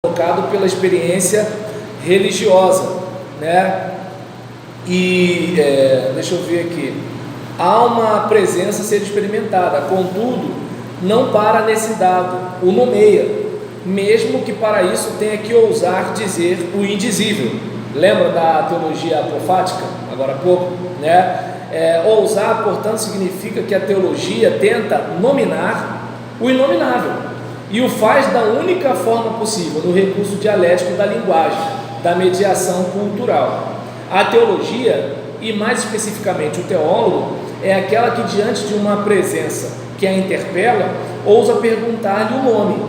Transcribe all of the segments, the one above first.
provocado pela experiência religiosa, né? E deixa eu ver aqui, há uma presença a ser experimentada, contudo, não para nesse dado, o nomeia, mesmo que para isso tenha que ousar dizer o indizível. Lembra da teologia apofática, agora há pouco, né? Ousar, portanto, significa que a teologia tenta nominar o inominável e o faz da única forma possível, no recurso dialético da linguagem, da mediação cultural. A teologia, e mais especificamente o teólogo, é aquela que, diante de uma presença que a interpela, ousa perguntar-lhe o nome,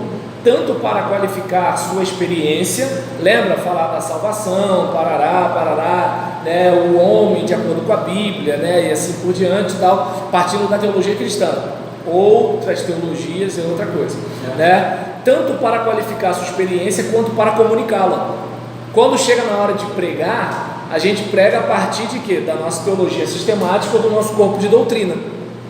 tanto para qualificar sua experiência, lembra falar da salvação, parará, né, o homem de acordo com a Bíblia, né, e assim por diante, tal, partindo da teologia cristã. Outras teologias é outra coisa, né? Tanto para qualificar sua experiência quanto para comunicá-la. Quando chega na hora de pregar, a gente prega a partir de quê? Da nossa teologia sistemática ou do nosso corpo de doutrina.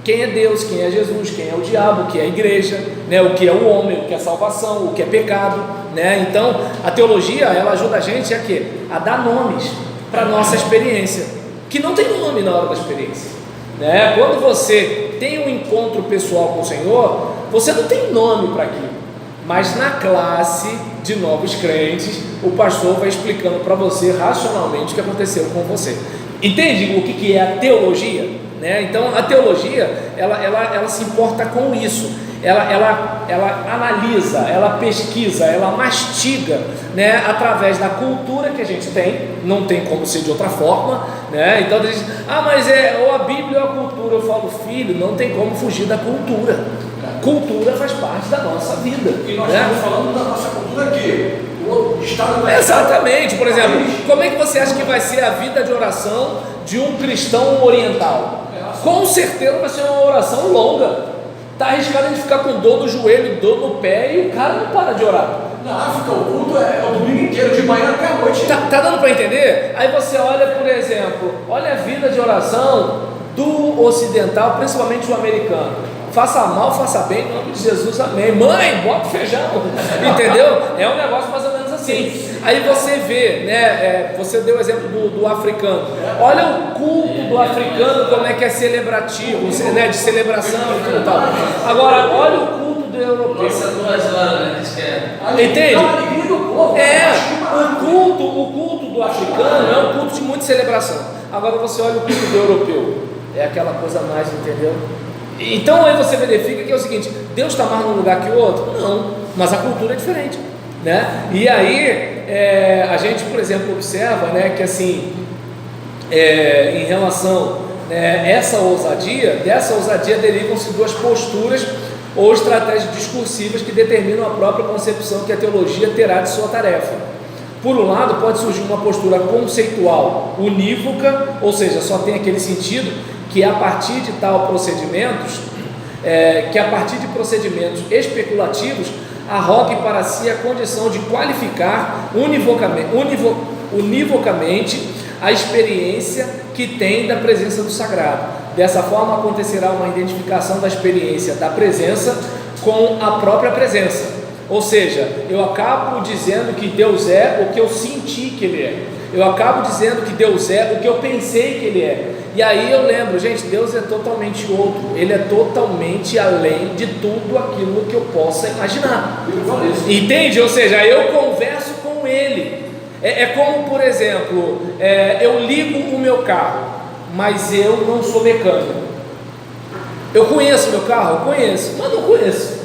Quem é Deus, quem é Jesus, quem é o diabo, o que é a igreja, né? O que é o homem, o que é salvação, o que é pecado, né? Então, a teologia, ela ajuda a gente a quê? A dar nomes para a nossa experiência, que não tem nome na hora da experiência, né? Quando você tem um encontro pessoal com o Senhor, você não tem nome para aquilo, mas na classe de novos crentes, o pastor vai explicando para você racionalmente o que aconteceu com você. Entende o que é a teologia? Né? Então a teologia, ela se importa com isso, ela analisa, ela pesquisa, ela mastiga, né? Através da cultura que a gente tem, não tem como ser de outra forma, né? Então diz, mas ou a Bíblia ou a cultura. Eu falo, filho, não tem como fugir da cultura. Cultura faz parte da nossa vida. E nós estamos falando da nossa cultura aqui. O estado Exatamente. Por exemplo, como é que você acha que vai ser a vida de oração de um cristão oriental? Com certeza vai ser uma oração longa. Está arriscado a gente ficar com dor no joelho, dor no pé, e o cara não para de orar. Na África, o culto é o domingo inteiro, de manhã até a noite. Tá dando para entender? Aí você olha, por exemplo, olha a vida de oração do ocidental, principalmente o americano. Faça mal, faça bem, em nome de Jesus, amém. Mãe, bota feijão, entendeu? É um negócio mais ou menos assim. Aí você vê, né? Você deu o exemplo do africano. Olha o culto do africano, como é que é celebrativo, né? De celebração e tudo tal. Agora, olha o culto do europeu. Nossa, 2 horas, né? Entende? O culto do africano é um culto de muita celebração. Agora você olha o culto do europeu, é aquela coisa mais, entendeu? Então aí você verifica que é o seguinte: Deus está mais num lugar que o outro? Não, mas a cultura é diferente, né? E aí a gente, por exemplo, observa, né, que assim, em relação, né, dessa ousadia derivam-se duas posturas ou estratégias discursivas que determinam a própria concepção que a teologia terá de sua tarefa. Por um lado, pode surgir uma postura conceitual unívoca, ou seja, só tem aquele sentido que a partir de procedimentos especulativos, arrogue para si a condição de qualificar univocamente a experiência que tem da presença do sagrado. Dessa forma acontecerá uma identificação da experiência da presença com a própria presença, ou seja, eu acabo dizendo que Deus é o que eu senti que Ele é, eu acabo dizendo que Deus é o que eu pensei que Ele é. E aí eu lembro, gente, Deus é totalmente outro, Ele é totalmente além de tudo aquilo que eu possa imaginar. Entende? Ou seja, eu converso com Ele. É como, por exemplo, eu ligo o meu carro, mas eu não sou mecânico. Eu conheço meu carro? Eu conheço, mas não conheço.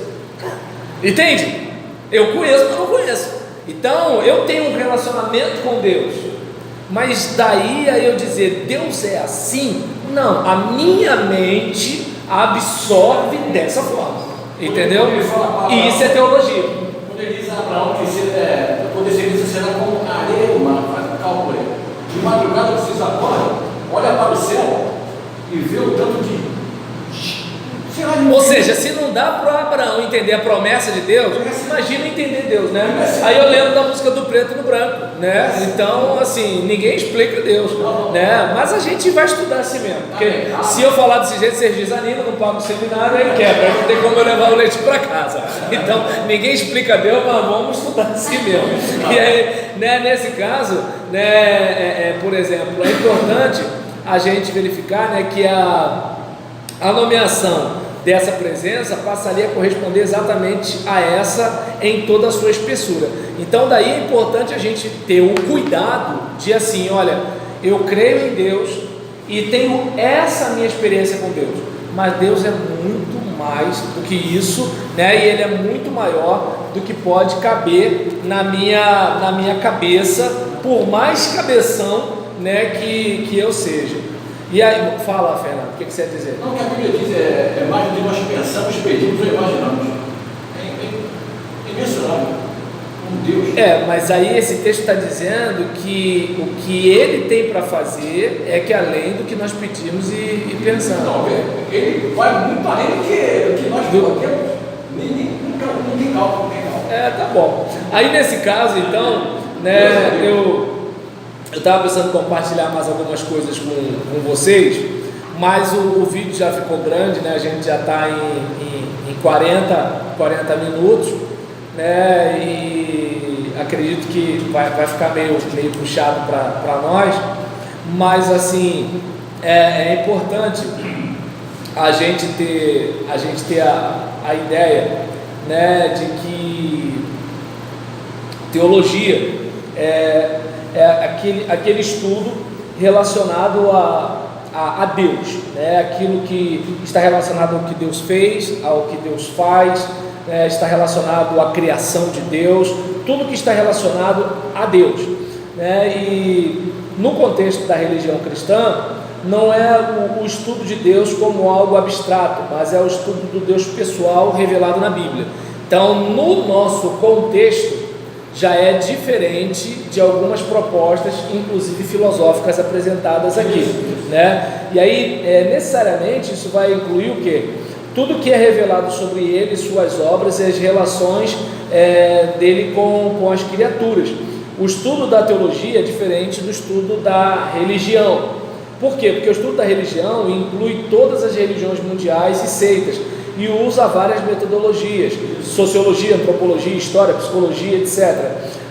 Entende? Eu conheço, mas não conheço. Então eu tenho um relacionamento com Deus, mas daí a eu dizer Deus é assim, não, a minha mente absorve dessa forma, entendeu? E isso é teologia. Quando ele diz a Abraão que sua descendência será como a areia do mar, faz um cálculo aí. De madrugada vocês acordam, olha para o céu e vê o tanto de Ou seja, se não dá para Abraão entender a promessa de Deus, imagina entender Deus, né? Aí eu lembro da música do preto e do branco, né? Então, assim, ninguém explica Deus, né? Mas a gente vai estudar assim mesmo, porque se eu falar desse jeito, vocês desanimam, não pagam o seminário, aí quebra, aí não tem como eu levar o leite para casa. Então, ninguém explica Deus, mas vamos estudar assim mesmo. E aí, né, nesse caso, né, por exemplo, é importante a gente verificar, né, que a nomeação dessa presença passaria a corresponder exatamente a essa em toda a sua espessura. Então daí é importante a gente ter o cuidado de assim, olha, eu creio em Deus e tenho essa minha experiência com Deus, mas Deus é muito mais do que isso, né? E Ele é muito maior do que pode caber na minha cabeça, por mais cabeção, né, que eu seja. E aí, fala, Fernando, o que você quer dizer? Não, o que a Bíblia diz é mais do que nós pensamos, pedimos ou imaginamos. É imensurável. Um Deus. Mas aí esse texto está dizendo que o que Ele tem para fazer é que além do que nós pedimos e pensamos. Não, Ele vai muito além do que nós podemos. Não tem cálculo, não tem cálculo. Tá bom. Aí nesse caso, então, né, eu estava pensando em compartilhar mais algumas coisas com vocês, mas o vídeo já ficou grande, né? A gente já está em 40 minutos, né? E acredito que vai ficar meio puxado para nós, mas assim, é importante a gente ter a ideia, né, de que teologia é aquele estudo relacionado a Deus, né? Aquilo que está relacionado ao que Deus fez, ao que Deus faz, né? Está relacionado à criação de Deus, tudo que está relacionado a Deus, né? E no contexto da religião cristã, não é o estudo de Deus como algo abstrato, mas é o estudo do Deus pessoal revelado na Bíblia. Então, no nosso contexto, já é diferente de algumas propostas, inclusive filosóficas, apresentadas aqui, né? E aí, necessariamente, isso vai incluir o quê? Tudo que é revelado sobre ele, suas obras e as relações dele com as criaturas. O estudo da teologia é diferente do estudo da religião. Por quê? Porque o estudo da religião inclui todas as religiões mundiais e seitas, e usa várias metodologias, sociologia, antropologia, história, psicologia, etc.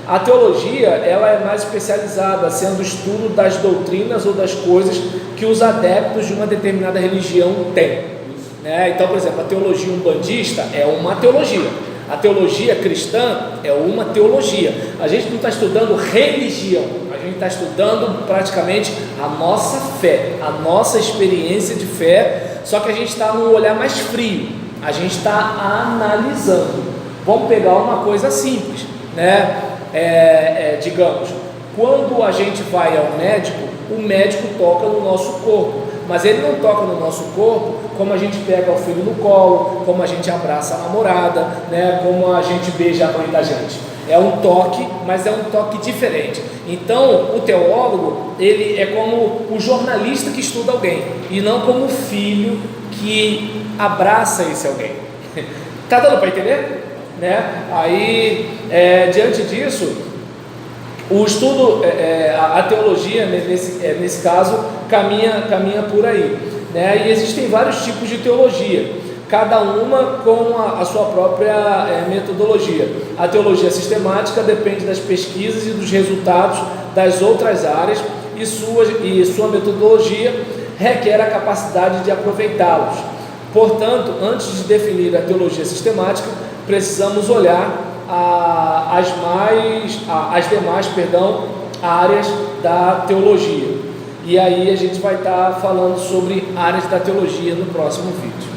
A teologia, ela é mais especializada, sendo o estudo das doutrinas ou das coisas que os adeptos de uma determinada religião têm, né? Então, por exemplo, a teologia umbandista é uma teologia, a teologia cristã é uma teologia. A gente não está estudando religião, a gente está estudando praticamente a nossa fé, a nossa experiência de fé. Só que a gente está num olhar mais frio, a gente está analisando. Vamos pegar uma coisa simples, né? Digamos, quando a gente vai ao médico, o médico toca no nosso corpo, mas ele não toca no nosso corpo como a gente pega o filho no colo, como a gente abraça a namorada, né? Como a gente beija a mãe da gente. É um toque, mas é um toque diferente. Então, o teólogo, ele é como o jornalista que estuda alguém, e não como o filho que abraça esse alguém. Tá dando para entender? Né? Aí, diante disso, o estudo, a teologia, nesse caso, caminha por aí, né? E existem vários tipos de teologia, cada uma com a sua própria metodologia. A teologia sistemática depende das pesquisas e dos resultados das outras áreas, e sua metodologia requer a capacidade de aproveitá-los. Portanto, antes de definir a teologia sistemática, precisamos olhar as demais áreas da teologia. E aí a gente vai estar falando sobre áreas da teologia no próximo vídeo.